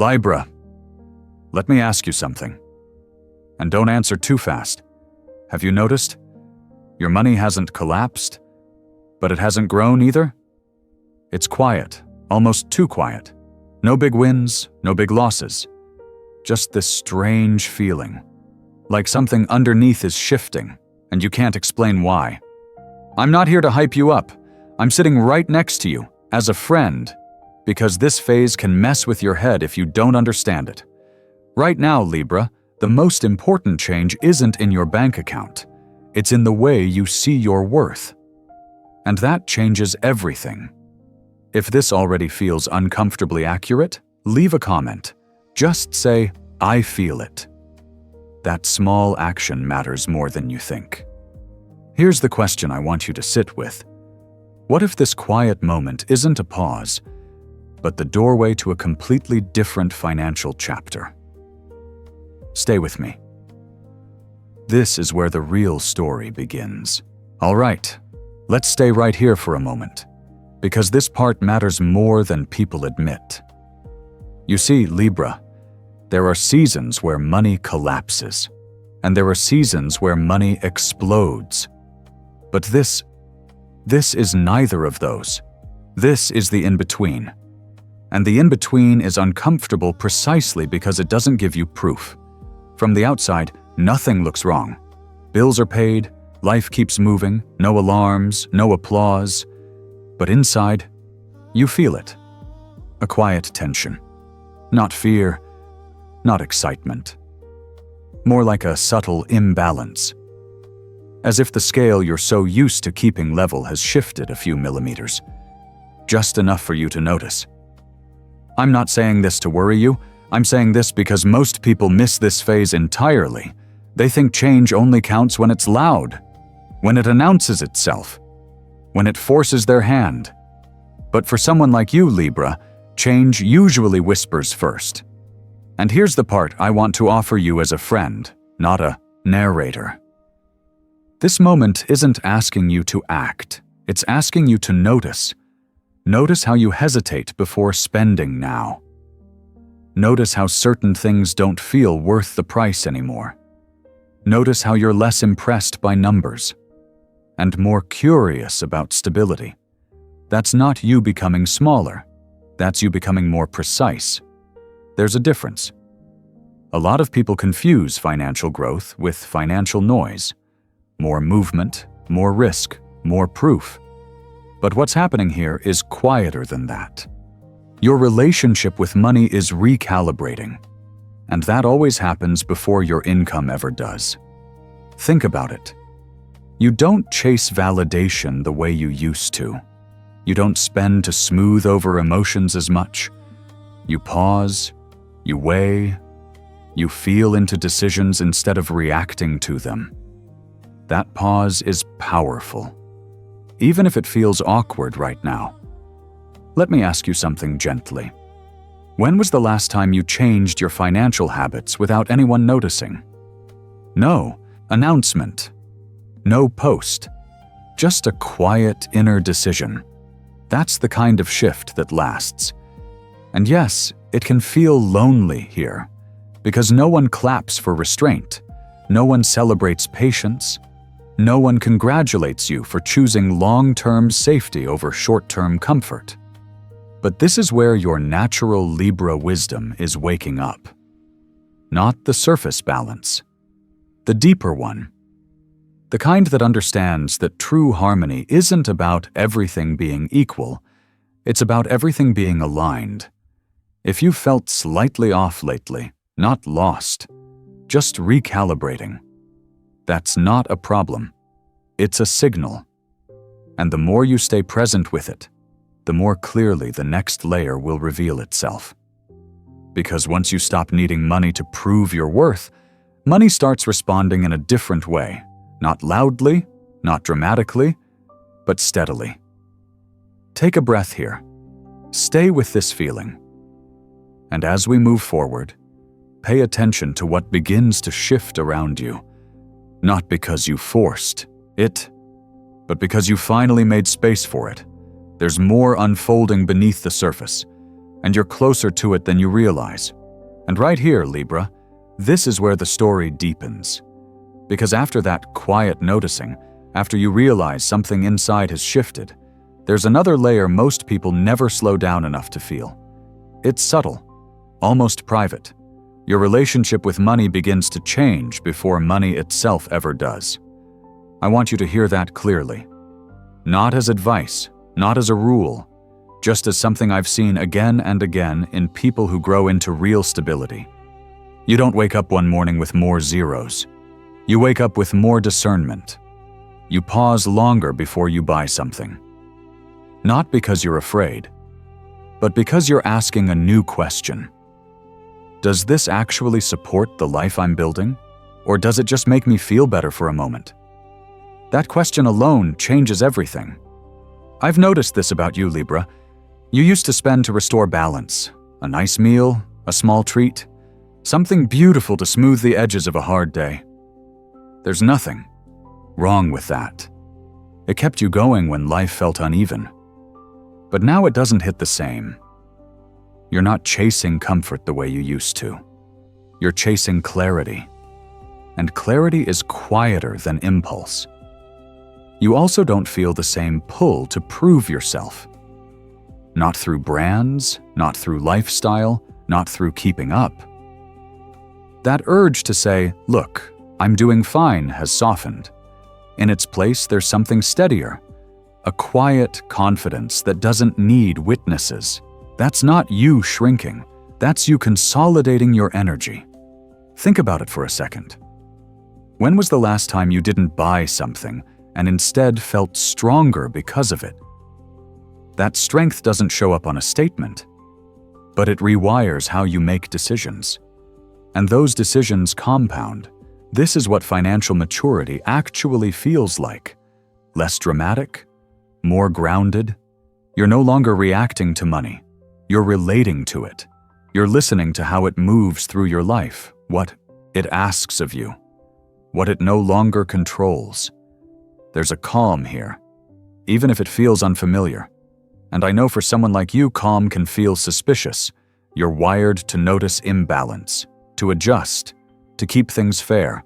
Libra, let me ask you something. And don't answer too fast. Have you noticed? Your money hasn't collapsed, but it hasn't grown either. It's quiet, almost too quiet. No big wins, no big losses. Just this strange feeling, like something underneath is shifting, and you can't explain why. I'm not here to hype you up. I'm sitting right next to you, as a friend, because this phase can mess with your head if you don't understand it. Right now, Libra, the most important change isn't in your bank account. It's in the way you see your worth. And that changes everything. If this already feels uncomfortably accurate, leave a comment. Just say, I feel it. That small action matters more than you think. Here's the question I want you to sit with. What if this quiet moment isn't a pause, but the doorway to a completely different financial chapter? Stay with me. This is where the real story begins. All right, let's stay right here for a moment, because this part matters more than people admit. You see, Libra, there are seasons where money collapses, and there are seasons where money explodes. But this is neither of those. This is the in-between. And the in-between is uncomfortable precisely because it doesn't give you proof. From the outside, nothing looks wrong. Bills are paid, life keeps moving, no alarms, no applause. But inside, you feel it. A quiet tension. Not fear, not excitement. More like a subtle imbalance. As if the scale you're so used to keeping level has shifted a few millimeters. Just enough for you to notice. I'm not saying this to worry you. I'm saying this because most people miss this phase entirely. They think change only counts when it's loud, when it announces itself, when it forces their hand. But for someone like you, Libra, change usually whispers first. And here's the part I want to offer you as a friend, not a narrator. This moment isn't asking you to act. It's asking you to notice. Notice how you hesitate before spending now. Notice how certain things don't feel worth the price anymore. Notice how you're less impressed by numbers and more curious about stability. That's not you becoming smaller. That's you becoming more precise. There's a difference. A lot of people confuse financial growth with financial noise. More movement, more risk, more proof. But what's happening here is quieter than that. Your relationship with money is recalibrating, and that always happens before your income ever does. Think about it. You don't chase validation the way you used to. You don't spend to smooth over emotions as much. You pause, you weigh, you feel into decisions instead of reacting to them. That pause is powerful, even if it feels awkward right now. Let me ask you something gently. When was the last time you changed your financial habits without anyone noticing? No announcement, no post, just a quiet inner decision. That's the kind of shift that lasts. And yes, it can feel lonely here, because no one claps for restraint, no one celebrates patience, no one congratulates you for choosing long-term safety over short-term comfort. But this is where your natural Libra wisdom is waking up. Not the surface balance, the deeper one. The kind that understands that true harmony isn't about everything being equal, it's about everything being aligned. If you've felt slightly off lately, not lost, just recalibrating, that's not a problem. It's a signal. And the more you stay present with it, the more clearly the next layer will reveal itself. Because once you stop needing money to prove your worth, money starts responding in a different way, not loudly, not dramatically, but steadily. Take a breath here. Stay with this feeling. And as we move forward, pay attention to what begins to shift around you, not because you forced it, but because you finally made space for it. There's more unfolding beneath the surface, and you're closer to it than you realize. And right here, Libra, this is where the story deepens. Because after that quiet noticing, after you realize something inside has shifted, there's another layer most people never slow down enough to feel. It's subtle, almost private. Your relationship with money begins to change before money itself ever does. I want you to hear that clearly. Not as advice, not as a rule, just as something I've seen again and again in people who grow into real stability. You don't wake up one morning with more zeros. You wake up with more discernment. You pause longer before you buy something. Not because you're afraid, but because you're asking a new question. Does this actually support the life I'm building? Or does it just make me feel better for a moment? That question alone changes everything. I've noticed this about you, Libra. You used to spend to restore balance. A nice meal, a small treat, something beautiful to smooth the edges of a hard day. There's nothing wrong with that. It kept you going when life felt uneven. But now it doesn't hit the same. You're not chasing comfort the way you used to. You're chasing clarity. And clarity is quieter than impulse. You also don't feel the same pull to prove yourself. Not through brands, not through lifestyle, not through keeping up. That urge to say, look, I'm doing fine, has softened. In its place, there's something steadier. A quiet confidence that doesn't need witnesses. That's not you shrinking. That's you consolidating your energy. Think about it for a second. When was the last time you didn't buy something and instead felt stronger because of it? That strength doesn't show up on a statement, but it rewires how you make decisions. And those decisions compound. This is what financial maturity actually feels like. Less dramatic, more grounded. You're no longer reacting to money. You're relating to it. You're listening to how it moves through your life, what it asks of you, what it no longer controls. There's a calm here, even if it feels unfamiliar. And I know for someone like you, calm can feel suspicious. You're wired to notice imbalance, to adjust, to keep things fair.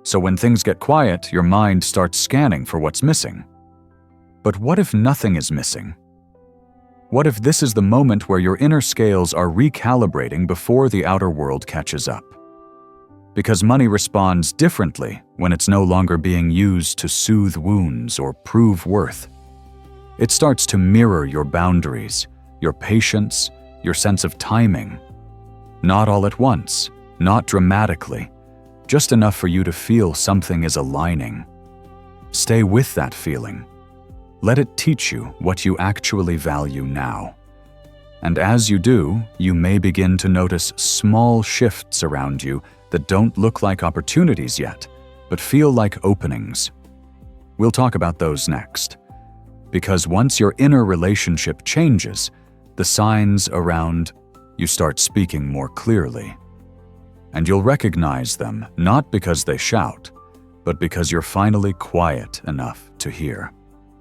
So when things get quiet, your mind starts scanning for what's missing. But what if nothing is missing? What if this is the moment where your inner scales are recalibrating before the outer world catches up? Because money responds differently when it's no longer being used to soothe wounds or prove worth. It starts to mirror your boundaries, your patience, your sense of timing. Not all at once, not dramatically, just enough for you to feel something is aligning. Stay with that feeling. Let it teach you what you actually value now. And as you do, you may begin to notice small shifts around you that don't look like opportunities yet, but feel like openings. We'll talk about those next. Because once your inner relationship changes, the signs around you start speaking more clearly. And you'll recognize them not because they shout, but because you're finally quiet enough to hear.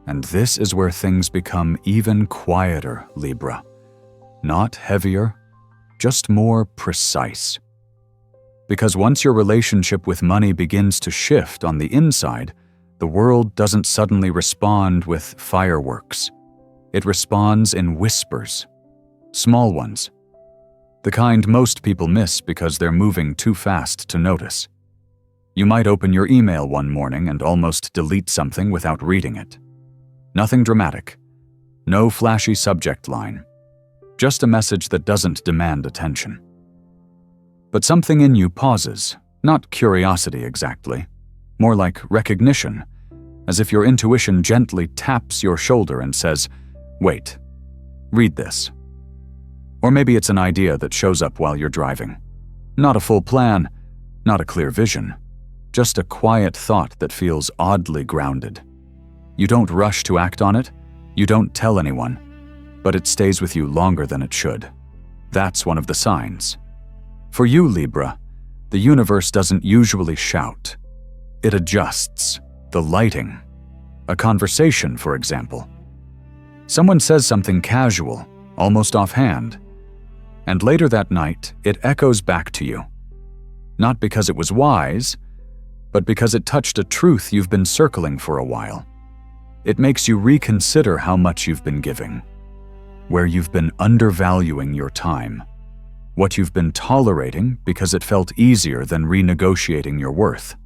And this is where things become even quieter, Libra. Not heavier, just more precise. Because once your relationship with money begins to shift on the inside, the world doesn't suddenly respond with fireworks. It responds in whispers, small ones. The kind most people miss because they're moving too fast to notice. You might open your email one morning and almost delete something without reading it. Nothing dramatic. No flashy subject line. Just a message that doesn't demand attention. But something in you pauses, not curiosity exactly, more like recognition, as if your intuition gently taps your shoulder and says, "Wait, read this." Or maybe it's an idea that shows up while you're driving. Not a full plan, not a clear vision, just a quiet thought that feels oddly grounded. You don't rush to act on it, you don't tell anyone, but it stays with you longer than it should. That's one of the signs. For you, Libra, the universe doesn't usually shout. It adjusts, the lighting. A conversation, for example. Someone says something casual, almost offhand, And later that night, it echoes back to you. Not because it was wise, but because it touched a truth you've been circling for a while. It makes you reconsider how much you've been giving, where you've been undervaluing your time, what you've been tolerating because it felt easier than renegotiating your worth.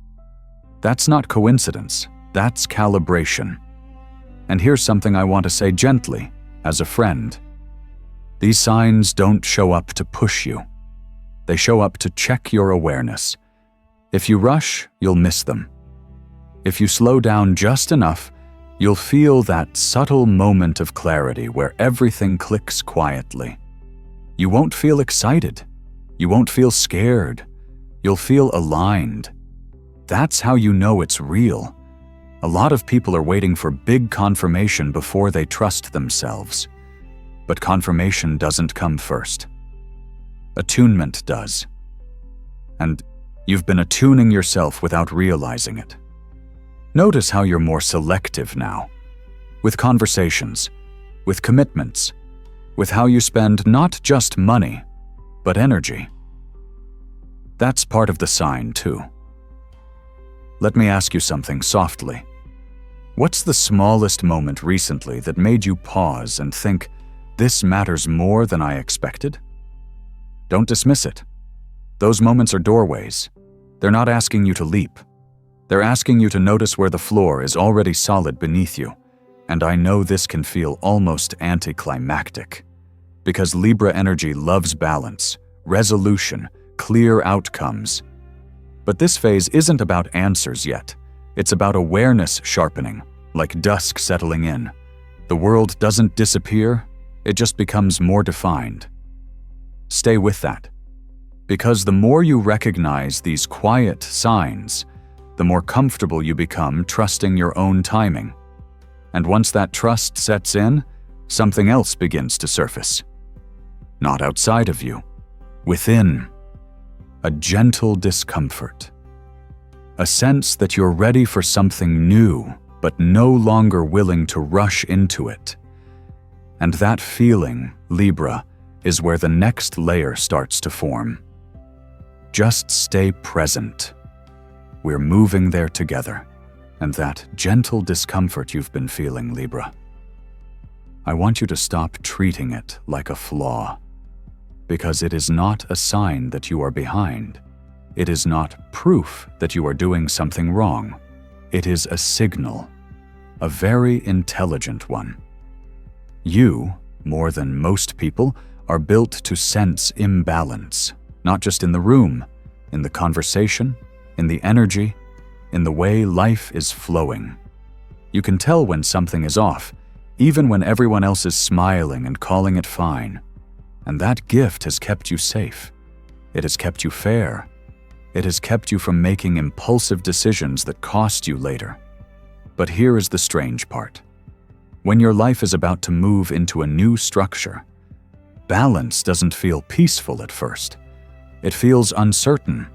That's not coincidence, that's calibration. And here's something I want to say gently, as a friend. These signs don't show up to push you. They show up to check your awareness. If you rush, you'll miss them. If you slow down just enough, you'll feel that subtle moment of clarity where everything clicks quietly. You won't feel excited. You won't feel scared. You'll feel aligned. That's how you know it's real. A lot of people are waiting for big confirmation before they trust themselves. But confirmation doesn't come first. Attunement does. And you've been attuning yourself without realizing it. Notice how you're more selective now. With conversations, with commitments, with how you spend not just money, but energy. That's part of the sign, too. Let me ask you something softly. What's the smallest moment recently that made you pause and think, this matters more than I expected? Don't dismiss it. Those moments are doorways. They're not asking you to leap. They're asking you to notice where the floor is already solid beneath you. And I know this can feel almost anticlimactic. Because Libra energy loves balance, resolution, clear outcomes. But this phase isn't about answers yet. It's about awareness sharpening, like dusk settling in. The world doesn't disappear, it just becomes more defined. Stay with that. Because the more you recognize these quiet signs, the more comfortable you become trusting your own timing. And once that trust sets in, something else begins to surface. Not outside of you, within. A gentle discomfort. A sense that you're ready for something new, but no longer willing to rush into it. And that feeling, Libra, is where the next layer starts to form. Just stay present. We're moving there together, and that gentle discomfort you've been feeling, Libra. I want you to stop treating it like a flaw, because it is not a sign that you are behind. It is not proof that you are doing something wrong. It is a signal, a very intelligent one. You, more than most people, are built to sense imbalance, not just in the room, in the conversation, in the energy, in the way life is flowing. You can tell when something is off, even when everyone else is smiling and calling it fine. And that gift has kept you safe. It has kept you fair. It has kept you from making impulsive decisions that cost you later. But here is the strange part. When your life is about to move into a new structure, balance doesn't feel peaceful at first. It feels uncertain.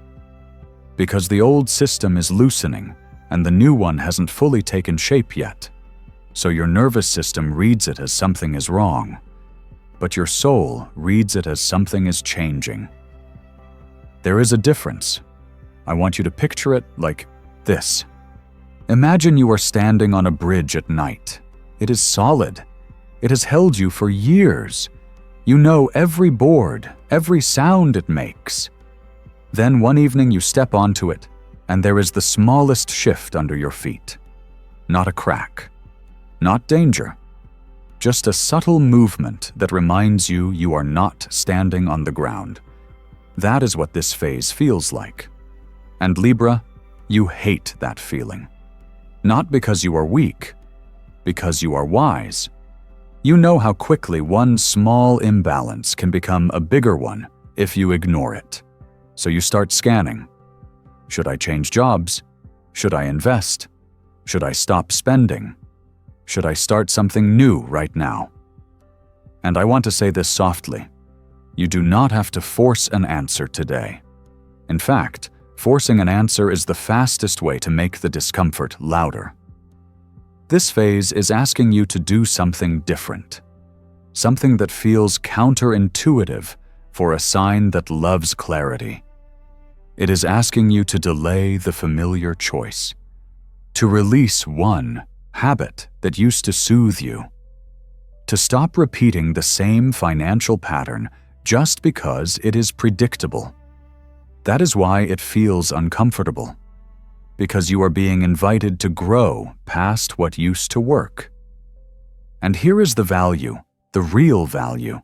Because the old system is loosening and the new one hasn't fully taken shape yet. So your nervous system reads it as something is wrong, but your soul reads it as something is changing. There is a difference. I want you to picture it like this. Imagine you are standing on a bridge at night. It is solid. It has held you for years. You know every board, every sound it makes. Then one evening you step onto it, and there is the smallest shift under your feet. Not a crack. Not danger. Just a subtle movement that reminds you you are not standing on the ground. That is what this phase feels like. And Libra, you hate that feeling. Not because you are weak, because you are wise. You know how quickly one small imbalance can become a bigger one if you ignore it. So you start scanning. Should I change jobs? Should I invest? Should I stop spending? Should I start something new right now? And I want to say this softly. You do not have to force an answer today. In fact, forcing an answer is the fastest way to make the discomfort louder. This phase is asking you to do something different. Something that feels counterintuitive, for a sign that loves clarity. It is asking you to delay the familiar choice, to release one habit that used to soothe you, to stop repeating the same financial pattern just because it is predictable. That is why it feels uncomfortable, because you are being invited to grow past what used to work. And here is the value, the real value.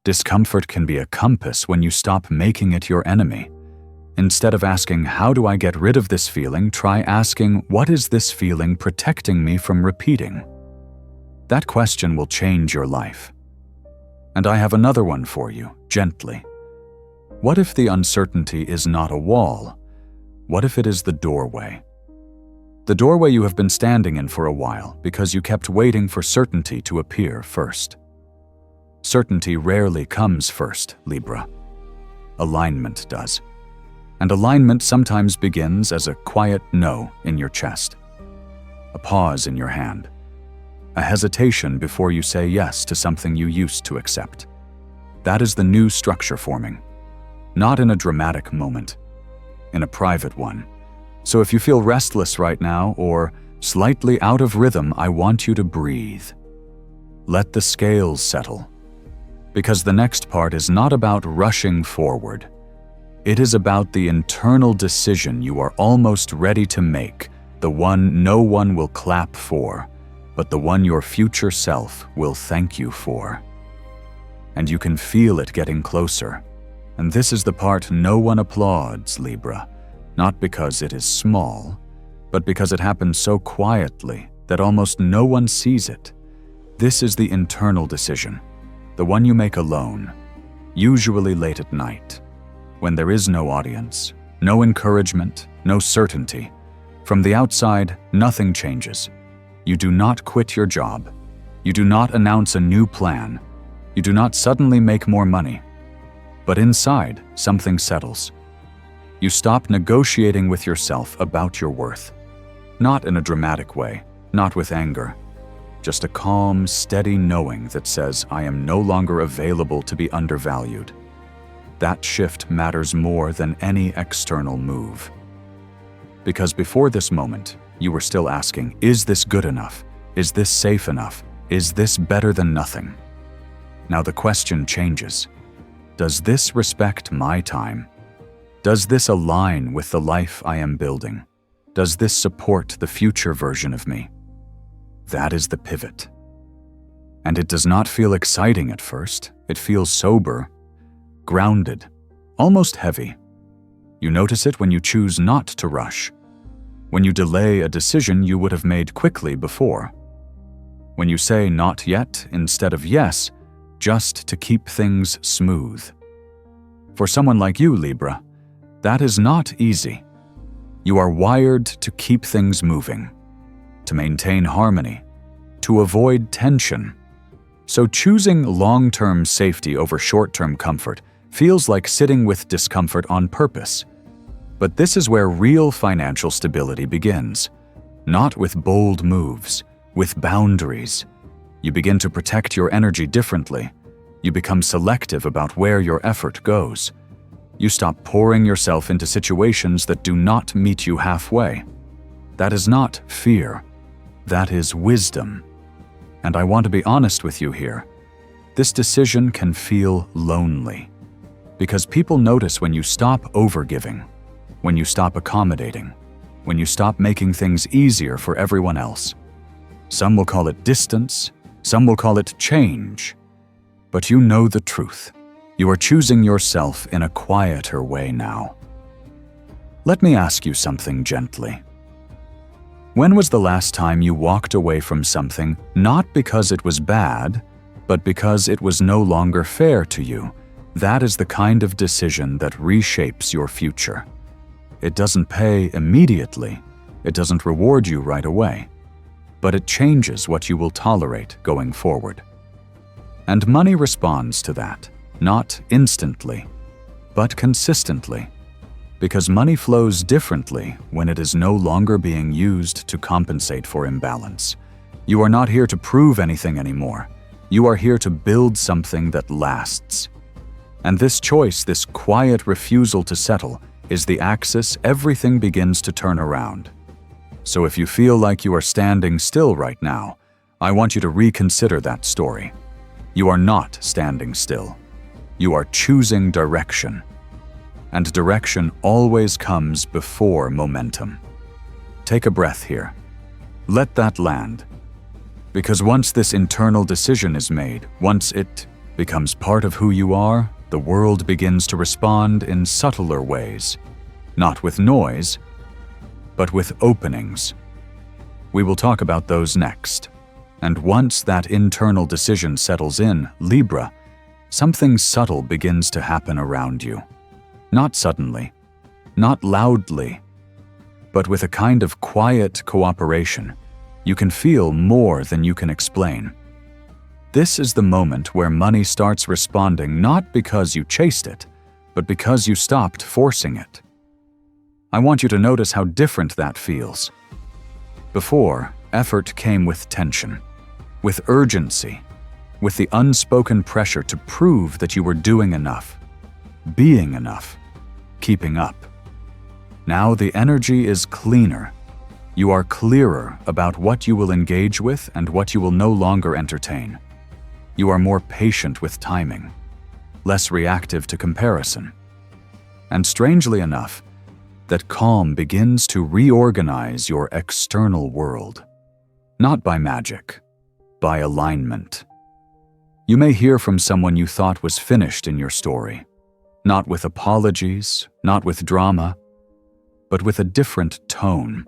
Discomfort can be a compass when you stop making it your enemy. Instead of asking, how do I get rid of this feeling, try asking, what is this feeling protecting me from repeating? That question will change your life. And I have another one for you, gently. What if the uncertainty is not a wall? What if it is the doorway? The doorway you have been standing in for a while because you kept waiting for certainty to appear first. Certainty rarely comes first, Libra. Alignment does. And alignment sometimes begins as a quiet no in your chest, a pause in your hand, a hesitation before you say yes to something you used to accept. That is the new structure forming, not in a dramatic moment, in a private one. So if you feel restless right now or slightly out of rhythm, I want you to breathe. Let the scales settle, because the next part is not about rushing forward. It is about the internal decision you are almost ready to make, the one no one will clap for, but the one your future self will thank you for. And you can feel it getting closer. And this is the part no one applauds, Libra, not because it is small, but because it happens so quietly that almost no one sees it. This is the internal decision, the one you make alone, usually late at night, when there is no audience, no encouragement, no certainty. From the outside, nothing changes. You do not quit your job. You do not announce a new plan. You do not suddenly make more money. But inside, something settles. You stop negotiating with yourself about your worth. Not in a dramatic way, not with anger. Just a calm, steady knowing that says, I am no longer available to be undervalued. That shift matters more than any external move. Because before this moment, you were still asking, is this good enough? Is this safe enough? Is this better than nothing? Now the question changes. Does this respect my time? Does this align with the life I am building? Does this support the future version of me? That is the pivot. And it does not feel exciting at first. It feels sober, grounded, almost heavy. You notice it when you choose not to rush, when you delay a decision you would have made quickly before, when you say not yet instead of yes, just to keep things smooth. For someone like you, Libra, that is not easy. You are wired to keep things moving, to maintain harmony, to avoid tension. So choosing long-term safety over short-term comfort feels like sitting with discomfort on purpose. But this is where real financial stability begins. Not with bold moves, with boundaries. You begin to protect your energy differently. You become selective about where your effort goes. You stop pouring yourself into situations that do not meet you halfway. That is not fear. That is wisdom. And I want to be honest with you here. This decision can feel lonely. Because people notice when you stop overgiving, when you stop accommodating, when you stop making things easier for everyone else. Some will call it distance, some will call it change. But you know the truth. You are choosing yourself in a quieter way now. Let me ask you something gently. When was the last time you walked away from something not because it was bad, but because it was no longer fair to you? That is the kind of decision that reshapes your future. It doesn't pay immediately. It doesn't reward you right away. But it changes what you will tolerate going forward. And money responds to that, not instantly, but consistently. Because money flows differently when it is no longer being used to compensate for imbalance. You are not here to prove anything anymore. You are here to build something that lasts. And this choice, this quiet refusal to settle, is the axis everything begins to turn around. So if you feel like you are standing still right now, I want you to reconsider that story. You are not standing still. You are choosing direction. And direction always comes before momentum. Take a breath here. Let that land. Because once this internal decision is made, once it becomes part of who you are, the world begins to respond in subtler ways. Not with noise, but with openings. We will talk about those next. And once that internal decision settles in, Libra, something subtle begins to happen around you. Not suddenly, not loudly, but with a kind of quiet cooperation. You can feel more than you can explain. This is the moment where money starts responding not because you chased it, but because you stopped forcing it. I want you to notice how different that feels. Before, effort came with tension, with urgency, with the unspoken pressure to prove that you were doing enough, being enough, keeping up. Now the energy is cleaner. You are clearer about what you will engage with and what you will no longer entertain. You are more patient with timing, less reactive to comparison. And strangely enough, that calm begins to reorganize your external world. Not by magic, by alignment. You may hear from someone you thought was finished in your story, not with apologies, not with drama, but with a different tone.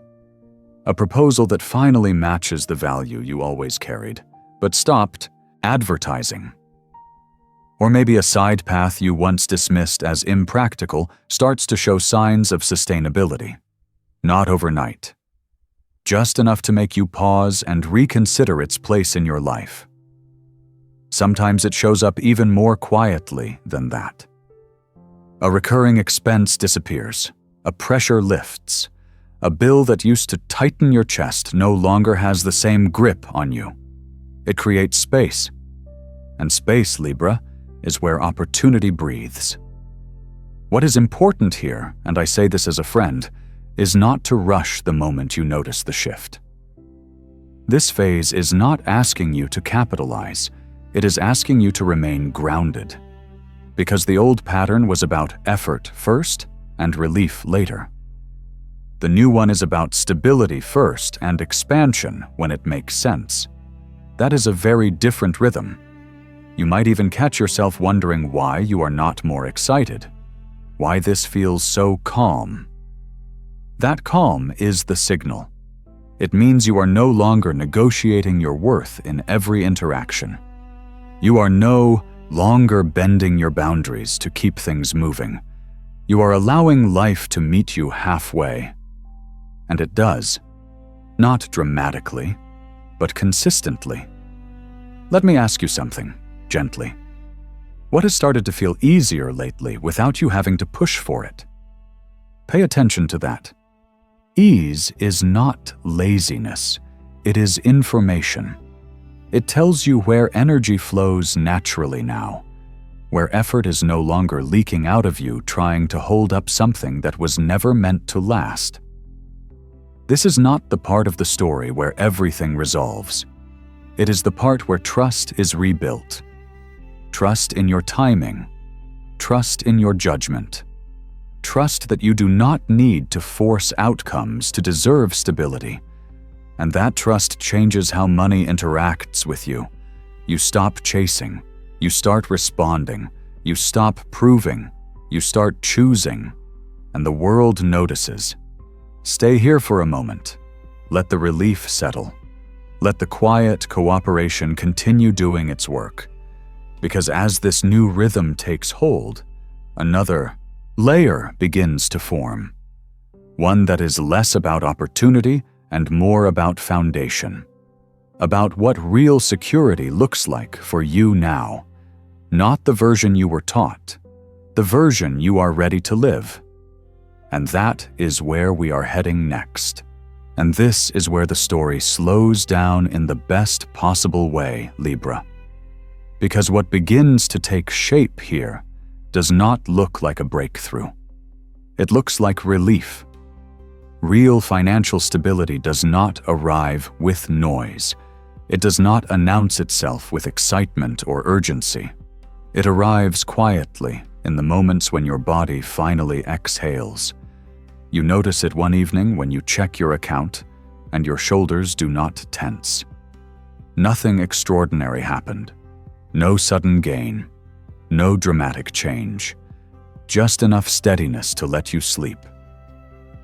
A proposal that finally matches the value you always carried, but stopped advertising. Or maybe a side path you once dismissed as impractical starts to show signs of sustainability. Not overnight. Just enough to make you pause and reconsider its place in your life. Sometimes it shows up even more quietly than that. A recurring expense disappears. A pressure lifts. A bill that used to tighten your chest no longer has the same grip on you. It creates space. And space, Libra, is where opportunity breathes. What is important here, and I say this as a friend, is not to rush the moment you notice the shift. This phase is not asking you to capitalize, it is asking you to remain grounded. Because the old pattern was about effort first and relief later. The new one is about stability first and expansion when it makes sense. That is a very different rhythm. You might even catch yourself wondering why you are not more excited, why this feels so calm. That calm is the signal. It means you are no longer negotiating your worth in every interaction. You are no longer bending your boundaries to keep things moving. You are allowing life to meet you halfway. And it does. Not dramatically, but consistently. Let me ask you something, gently. What has started to feel easier lately without you having to push for it? Pay attention to that. Ease is not laziness. It is information. It tells you where energy flows naturally now, where effort is no longer leaking out of you trying to hold up something that was never meant to last. This is not the part of the story where everything resolves. It is the part where trust is rebuilt. Trust in your timing. Trust in your judgment. Trust that you do not need to force outcomes to deserve stability. And that trust changes how money interacts with you. You stop chasing. You start responding. You stop proving. You start choosing. And the world notices. Stay here for a moment. Let the relief settle. Let the quiet cooperation continue doing its work. Because as this new rhythm takes hold, another layer begins to form. One that is less about opportunity and more about foundation. About what real security looks like for you now. Not the version you were taught, the version you are ready to live. And that is where we are heading next. And this is where the story slows down in the best possible way, Libra. Because what begins to take shape here does not look like a breakthrough. It looks like relief. Real financial stability does not arrive with noise. It does not announce itself with excitement or urgency. It arrives quietly in the moments when your body finally exhales. You notice it one evening when you check your account and your shoulders do not tense. Nothing extraordinary happened. No sudden gain. No dramatic change. Just enough steadiness to let you sleep.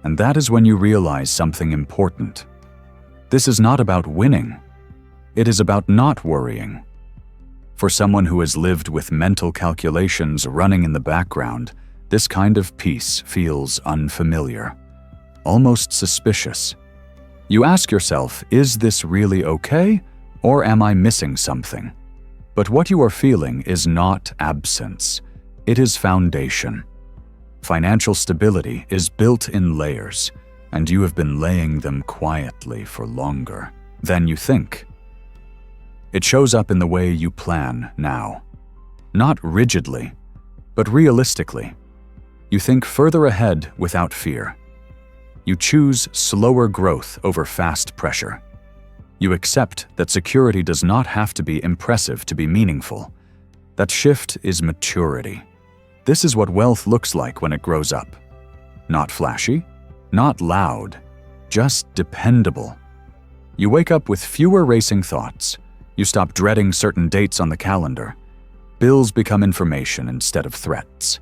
And that is when you realize something important. This is not about winning. It is about not worrying. For someone who has lived with mental calculations running in the background, this kind of peace feels unfamiliar, almost suspicious. You ask yourself, is this really okay, or am I missing something? But what you are feeling is not absence. It is foundation. Financial stability is built in layers, and you have been laying them quietly for longer than you think. It shows up in the way you plan now. Not rigidly, but realistically. You think further ahead without fear. You choose slower growth over fast pressure. You accept that security does not have to be impressive to be meaningful. That shift is maturity. This is what wealth looks like when it grows up. Not flashy, not loud, just dependable. You wake up with fewer racing thoughts. You stop dreading certain dates on the calendar. Bills become information instead of threats.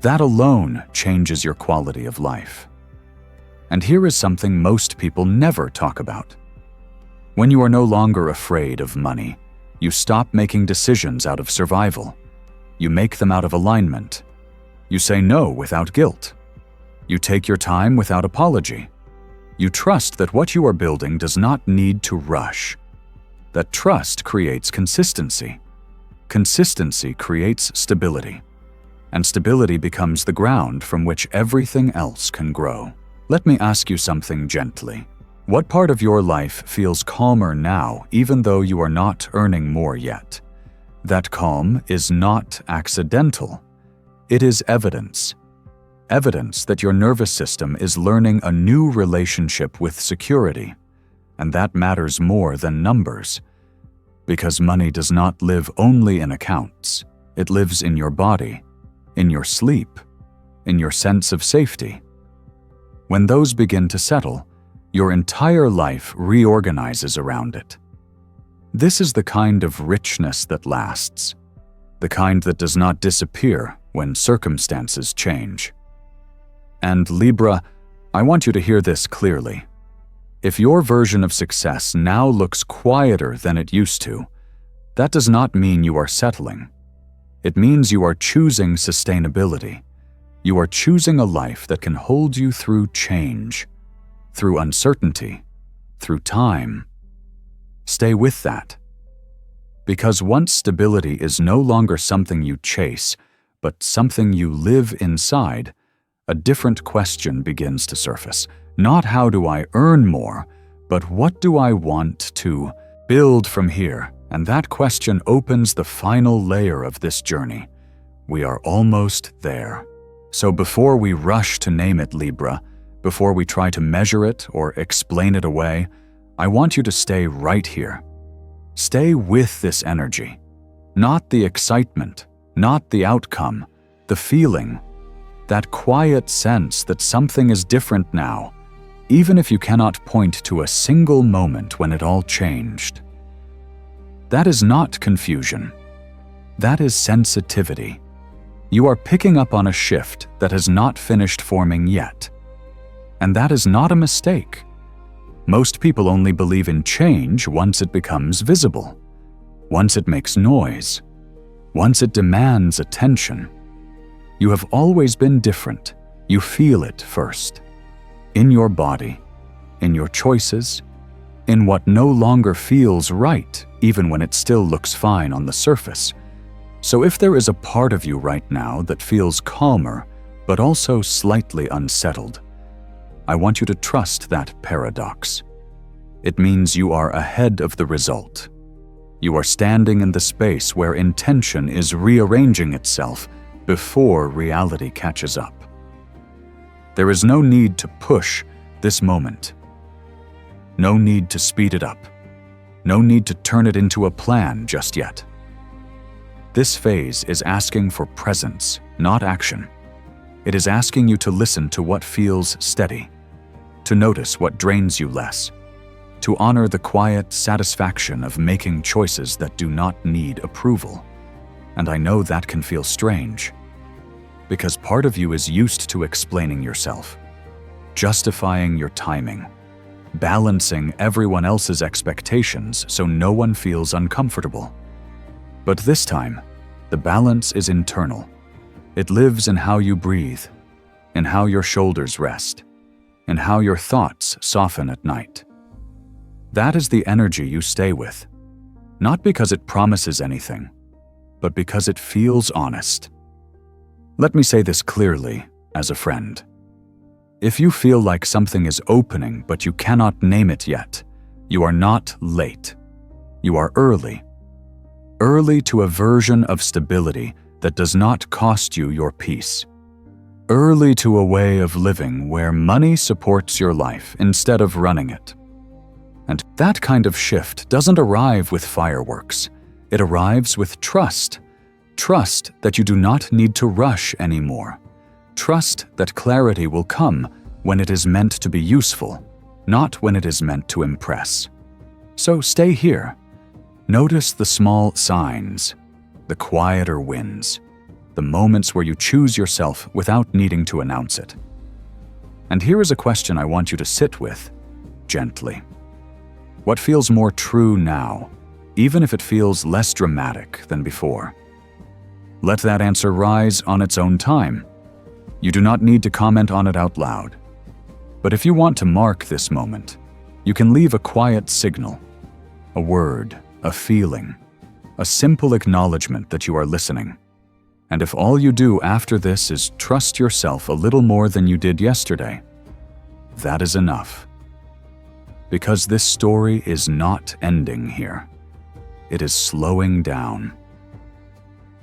That alone changes your quality of life. And here is something most people never talk about. When you are no longer afraid of money, you stop making decisions out of survival. You make them out of alignment. You say no without guilt. You take your time without apology. You trust that what you are building does not need to rush. That trust creates consistency. Consistency creates stability. And stability becomes the ground from which everything else can grow. Let me ask you something gently. What part of your life feels calmer now, even though you are not earning more yet? That calm is not accidental. It is evidence. Evidence that your nervous system is learning a new relationship with security. And that matters more than numbers. Because money does not live only in accounts. It lives in your body, in your sleep, in your sense of safety. When those begin to settle, your entire life reorganizes around it. This is the kind of richness that lasts, the kind that does not disappear when circumstances change. And Libra, I want you to hear this clearly. If your version of success now looks quieter than it used to, that does not mean you are settling. It means you are choosing sustainability. You are choosing a life that can hold you through change, through uncertainty, through time. Stay with that. Because once stability is no longer something you chase, but something you live inside, a different question begins to surface. Not how do I earn more, but what do I want to build from here? And that question opens the final layer of this journey. We are almost there. So before we rush to name it Libra, before we try to measure it or explain it away, I want you to stay right here. Stay with this energy. Not the excitement, not the outcome, the feeling, that quiet sense that something is different now, even if you cannot point to a single moment when it all changed. That is not confusion. That is sensitivity. You are picking up on a shift that has not finished forming yet. And that is not a mistake. Most people only believe in change once it becomes visible, once it makes noise, once it demands attention. You have always been different. You feel it first. In your body, in your choices, in what no longer feels right, even when it still looks fine on the surface. So if there is a part of you right now that feels calmer, but also slightly unsettled, I want you to trust that paradox. It means you are ahead of the result. You are standing in the space where intention is rearranging itself, before reality catches up. There is no need to push this moment. No need to speed it up. No need to turn it into a plan just yet. This phase is asking for presence, not action. It is asking you to listen to what feels steady, to notice what drains you less, to honor the quiet satisfaction of making choices that do not need approval. And I know that can feel strange, because part of you is used to explaining yourself, justifying your timing, balancing everyone else's expectations so no one feels uncomfortable. But this time, the balance is internal. It lives in how you breathe, in how your shoulders rest, in how your thoughts soften at night. That is the energy you stay with, not because it promises anything, but because it feels honest. Let me say this clearly as a friend. If you feel like something is opening but you cannot name it yet, you are not late. You are early. Early to a version of stability that does not cost you your peace. Early to a way of living where money supports your life instead of running it. And that kind of shift doesn't arrive with fireworks. It arrives with trust. Trust that you do not need to rush anymore. Trust that clarity will come when it is meant to be useful, not when it is meant to impress. So stay here. Notice the small signs, the quieter wins, the moments where you choose yourself without needing to announce it. And here is a question I want you to sit with, gently. What feels more true now, even if it feels less dramatic than before? Let that answer rise on its own time. You do not need to comment on it out loud. But if you want to mark this moment, you can leave a quiet signal, a word, a feeling, a simple acknowledgement that you are listening. And if all you do after this is trust yourself a little more than you did yesterday, that is enough. Because this story is not ending here. It is slowing down,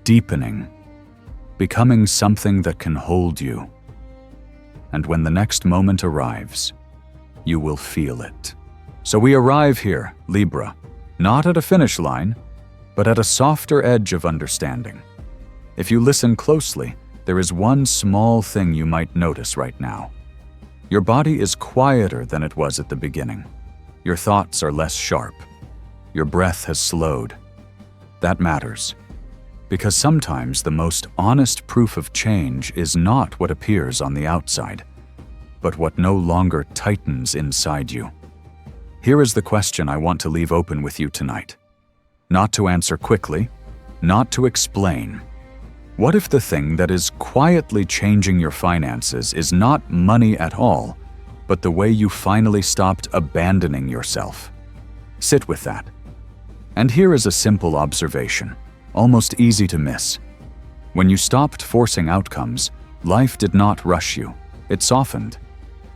deepening, becoming something that can hold you. And when the next moment arrives, you will feel it. So we arrive here, Libra, not at a finish line, but at a softer edge of understanding. If you listen closely, there is one small thing you might notice right now. Your body is quieter than it was at the beginning. Your thoughts are less sharp. Your breath has slowed. That matters, because sometimes the most honest proof of change is not what appears on the outside, but what no longer tightens inside you. Here is the question I want to leave open with you tonight. Not to answer quickly, not to explain. What if the thing that is quietly changing your finances is not money at all, but the way you finally stopped abandoning yourself? Sit with that. And here is a simple observation, almost easy to miss. When you stopped forcing outcomes, life did not rush you. It softened.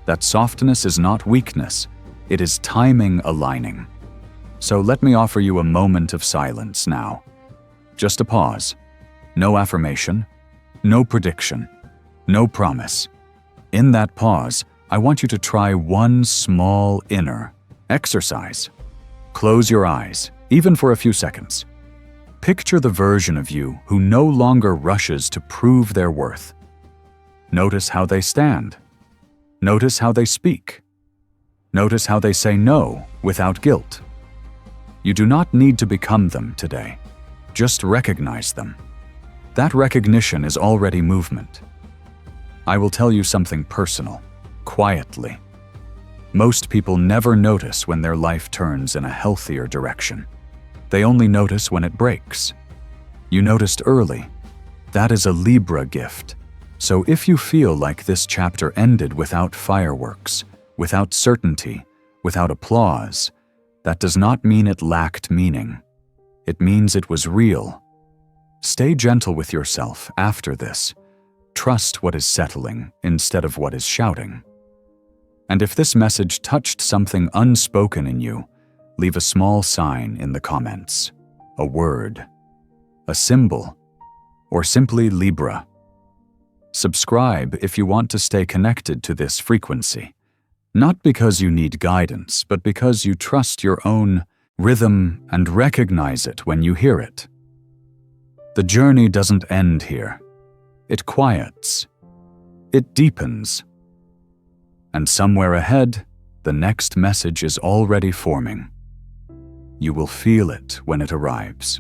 That softness is not weakness. It is timing aligning. So let me offer you a moment of silence now. Just a pause. No affirmation, no prediction, no promise. In that pause, I want you to try one small inner exercise. Close your eyes, even for a few seconds. Picture the version of you who no longer rushes to prove their worth. Notice how they stand. Notice how they speak. Notice how they say no without guilt. You do not need to become them today. Just recognize them. That recognition is already movement. I will tell you something personal, quietly. Most people never notice when their life turns in a healthier direction. They only notice when it breaks. You noticed early. That is a Libra gift. So if you feel like this chapter ended without fireworks, without certainty, without applause, that does not mean it lacked meaning. It means it was real. Stay gentle with yourself after this. Trust what is settling instead of what is shouting. And if this message touched something unspoken in you, leave a small sign in the comments, a word, a symbol, or simply Libra Subscribe if you want to stay connected to this frequency, not because you need guidance, but because you trust your own rhythm and recognize it when you hear it. The journey doesn't end here. It quiets. It deepens. And somewhere ahead, the next message is already forming. You will feel it when it arrives.